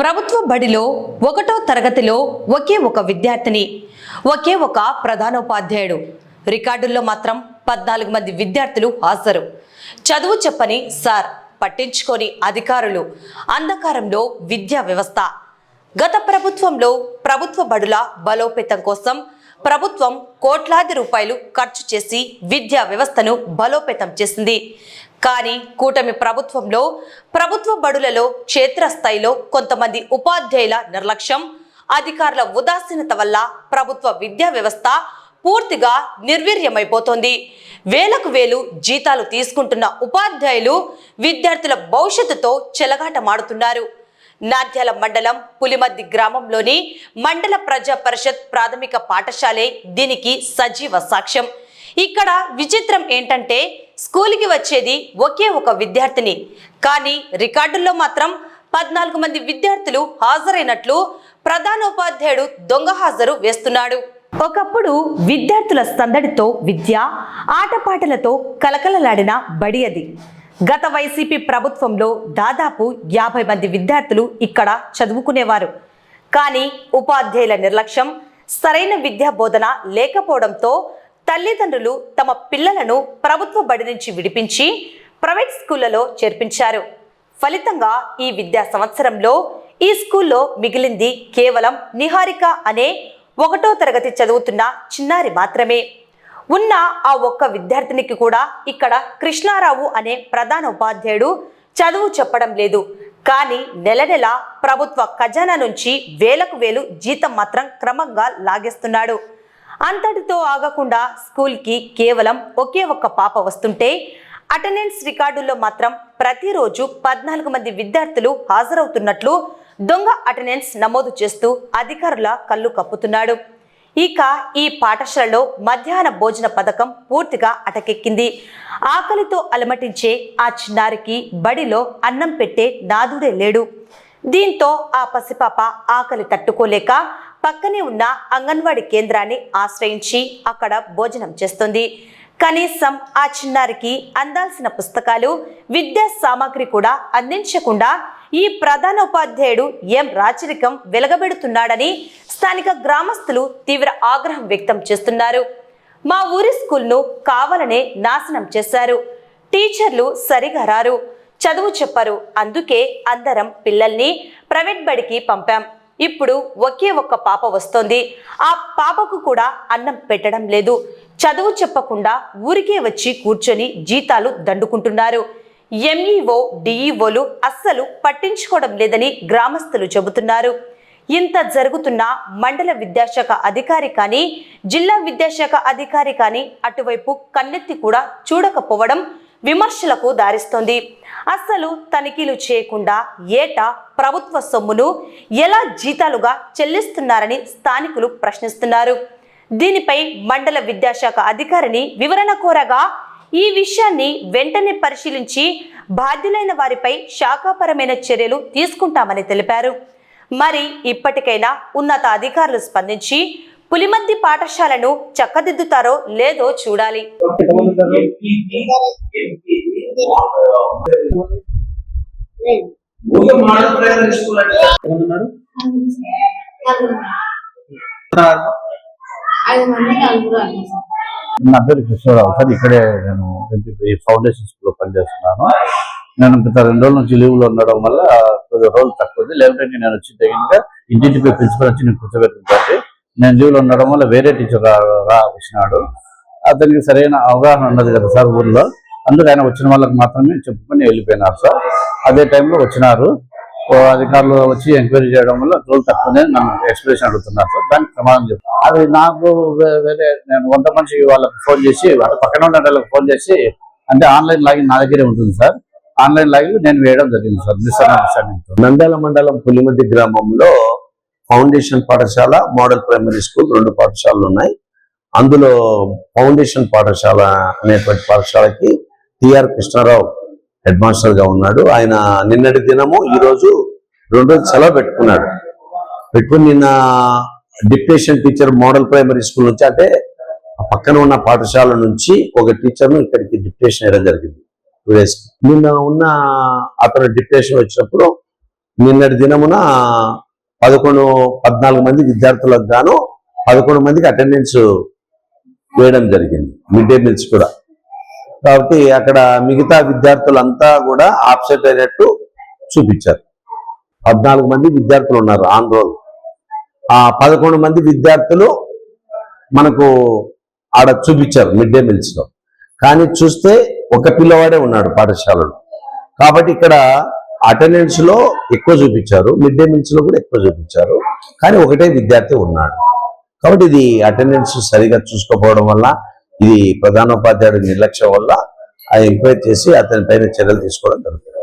ప్రభుత్వ బడిలో 1వ తరగతిలో ఒకే ఒక విద్యార్థిని, ఒకే ఒక ప్రధానోపాధ్యాయుడు. రికార్డుల్లో మాత్రం 14 మంది విద్యార్థులు హాజరు. చదువు చెప్పని సార్, పట్టించుకొని అధికారులు. అంధకారంలో విద్యా వ్యవస్థ. గత ప్రభుత్వంలో ప్రభుత్వ బడుల బలోపేతం కోసం ప్రభుత్వం కోట్లాది రూపాయలు ఖర్చు చేసి విద్యా వ్యవస్థను బలోపేతం చేసింది. కానీ కూటమి ప్రభుత్వంలో ప్రభుత్వ బడులలో క్షేత్రస్థాయిలో కొంతమంది ఉపాధ్యాయుల నిర్లక్ష్యం, అధికారుల ఉదాసీనత వల్ల ప్రభుత్వ విద్యా వ్యవస్థ పూర్తిగా నిర్వీర్యమైపోతోంది. వేలకు వేలు జీతాలు తీసుకుంటున్న ఉపాధ్యాయులు విద్యార్థుల భవిష్యత్తుతో చెలగాటమాడుతున్నారు. నాద్యాల మండలం పులిమద్ది గ్రామంలోని మండల ప్రజా పరిషత్ ప్రాథమిక పాఠశాలే దీనికి సజీవ సాక్ష్యం. ఇక్కడ విచిత్రం ఏంటంటే స్కూల్కి వచ్చేది ఒకే ఒక విద్యార్థిని, కానీ రికార్డుల్లో మాత్రం 14 మంది విద్యార్థులు హాజరైనట్లు ప్రధానోపాధ్యాయుడు దొంగ హాజరు వేస్తున్నాడు. ఒకప్పుడు విద్యార్థుల సందడితో విద్య, ఆటపాటలతో కలకలలాడిన బడి అది. గత వైసీపీ ప్రభుత్వంలో దాదాపు 50 మంది విద్యార్థులు ఇక్కడ చదువుకునేవారు. కానీ ఉపాధ్యాయుల నిర్లక్ష్యం, సరైన విద్యా బోధన లేకపోవడంతో తల్లిదండ్రులు తమ పిల్లలను ప్రభుత్వ బడి నుంచి విడిపించి ప్రైవేట్ స్కూళ్లలో చేర్పించారు. ఫలితంగా ఈ విద్యా సంవత్సరంలో ఈ స్కూల్లో మిగిలింది కేవలం నిహారిక అనే 1వ తరగతి చదువుతున్న చిన్నారి మాత్రమే. ఉన్న ఆ ఒక్క విద్యార్థినికి కూడా ఇక్కడ కృష్ణారావు అనే ప్రధాన ఉపాధ్యాయుడు చదువు చెప్పడం లేదు. కానీ నెల నెల ప్రభుత్వ ఖజానా నుంచి వేలకు వేలు జీతం మాత్రం క్రమంగా లాగేస్తున్నాడు. అంతటితో ఆగకుండా స్కూల్కి కేవలం ఒకే ఒక్క పాప వస్తుంటే అటెండెన్స్ రికార్డుల్లో మాత్రం ప్రతిరోజు 14 మంది విద్యార్థులు హాజరవుతున్నట్లు దొంగ అటెండెన్స్ నమోదు చేస్తూ అధికారుల కళ్ళు కప్పుతున్నాడు. ఇక ఈ పాఠశాలలో మధ్యాహ్న భోజన పథకం పూర్తిగా అటకెక్కింది. ఆకలితో అలమటించే ఆ చిన్నారికి బడిలో అన్నం పెట్టే నాదుడే లేడు. దీంతో ఆ పసిపాప ఆకలి తట్టుకోలేక పక్కనే ఉన్న అంగన్వాడీ కేంద్రాన్ని ఆశ్రయించి అక్కడ భోజనం చేస్తుంది. కనీసం ఆ చిన్నారికి అందాల్సిన పుస్తకాలు, విద్యా సామాగ్రి కూడా అందించకుండా ఈ ప్రధానోపాధ్యాయుడు ఏం రాచరికం వెలగబెడుతున్నాడని స్థానిక గ్రామస్తులు తీవ్ర ఆగ్రహం వ్యక్తం చేస్తున్నారు. మా ఊరి స్కూల్ను కావాలనే నాశనం చేశారు. టీచర్లు సరిగా రారు, చదువు చెప్పరు. అందుకే అందరం పిల్లల్ని ప్రైవేట్ బడికి పంపాం. ఇప్పుడు ఒకే ఒక్క పాప వస్తోంది. ఆ పాపకు కూడా అన్నం పెట్టడం లేదు. చదువు చెప్పకుండా ఊరికే వచ్చి కూర్చొని జీతాలు దండుకుంటున్నారు. ఎంఈఓ, డిఈఓలు అస్సలు పట్టించుకోవడం లేదని గ్రామస్తులు చెబుతున్నారు. ఇంత జరుగుతున్నా మండల విద్యాశాఖ అధికారి కానీ, జిల్లా విద్యాశాఖ అధికారి కానీ అటువైపు కన్నెత్తి కూడా చూడకపోవడం విమర్శలకు దారిస్తోంది. అస్సలు తనిఖీలు చేయకుండా ఏటా ప్రభుత్వ సొమ్మును ఎలా జీతాలుగా చెల్లిస్తున్నారని స్థానికులు ప్రశ్నిస్తున్నారు. దీనిపై మండల విద్యాశాఖ అధికారిని వివరణ కోరగా ఈ విషయాన్ని వెంటనే పరిశీలించి బాధ్యులైన వారిపై శాఖాపరమైన చర్యలు తీసుకుంటామని తెలిపారు. మరి ఇప్పటికైనా ఉన్నత అధికారులు స్పందించి పులిమద్ది పాఠశాలను చక్కదిద్దుతారో లేదో చూడాలి. నా పేరు కృష్ణారావు సార్. ఇక్కడే నేను ఫౌండేషన్ స్కూల్లో పనిచేస్తున్నాను. నేను గత 2 రోజుల నుంచి లీవ్లో ఉండడం వల్ల కొద్ది రోజులు తక్కువది. లేకపోతే నేను వచ్చి తగినగా ఇంటింటిపై ప్రిన్సిపల్ వచ్చి నేను కూర్చోబెట్టింది. నేను లీవ్లో ఉండడం వల్ల వేరే టీచర్ వచ్చినాడు. అతనికి సరైన అవగాహన ఉన్నది కదా సార్ ఊర్లో. అందుకు ఆయన వచ్చిన వాళ్ళకి మాత్రమే చెప్పుకొని వెళ్ళిపోయినారు సార్. అదే టైంలో వచ్చినారు అధికారులు వచ్చి ఎంక్వైరీ చేయడం వల్ల రోజులు తక్కువనే నన్ను ఎక్స్ప్లెనేషన్ అడుగుతున్నారు సార్. దానికి ప్రమాదం చెప్తాను. అది నాకు వేరే నేను 100 మనిషికి వాళ్ళకి ఫోన్ చేసి, అంటే పక్కన ఉన్న వాళ్ళకి ఫోన్ చేసి, అంటే ఆన్లైన్ లాగిన్ నా దగ్గరే ఉంటుంది సార్. ఆన్లైన్ లాగిన్ నేను వేయడం జరిగింది సార్. నంద్యాల మండలం పులిమద్ది గ్రామంలో ఫౌండేషన్ పాఠశాల, మోడల్ ప్రైమరీ స్కూల్ 2 పాఠశాలలు ఉన్నాయి. అందులో ఫౌండేషన్ పాఠశాల అనేటువంటి పాఠశాలకి టిఆర్ కృష్ణారావు హెడ్ మాస్టర్ గా ఉన్నాడు. ఆయన నిన్నటి దినము ఈ రోజు 2 రోజులు సెలవు పెట్టుకుని నిన్న deputation teacher model primary school నుంచి, అంటే పక్కన ఉన్న పాఠశాల నుంచి ఒక టీచర్ను ఇక్కడికి డిప్యూటేషన్ వేయడం జరిగింది. 2 days నిన్న ఉన్న అతను డిప్యూటేషన్ వచ్చినప్పుడు నిన్నటి దినమున 14 మంది విద్యార్థులకు గాను 11 మందికి అటెండెన్స్ వేయడం జరిగింది, మిడ్ డే మీల్స్ కూడా. కాబట్టి అక్కడ మిగతా విద్యార్థులంతా కూడా ఆబ్సెంట్ అయినట్టు చూపించారు. 14 మంది విద్యార్థులు ఉన్నారు ఆన్ రోల్. ఆ 11 మంది విద్యార్థులు మనకు ఆడ చూపించారు మిడ్ డే మీల్స్ లో. కానీ చూస్తే ఒక పిల్లవాడే ఉన్నాడు పాఠశాలలో. కాబట్టి ఇక్కడ అటెండెన్స్ లో ఎక్కువ చూపించారు, మిడ్ డే మీల్స్ లో కూడా ఎక్కువ చూపించారు, కానీ ఒకటే విద్యార్థి ఉన్నాడు. కాబట్టి ఇది అటెండెన్స్ సరిగా చూసుకోకపోవడం వల్ల, ఇది ప్రధానోపాధ్యాయుడి నిర్లక్ష్యం వల్ల ఎంక్వైరీ చేసి అతని పైన చర్యలు తీసుకోవడం జరుగుతుంది.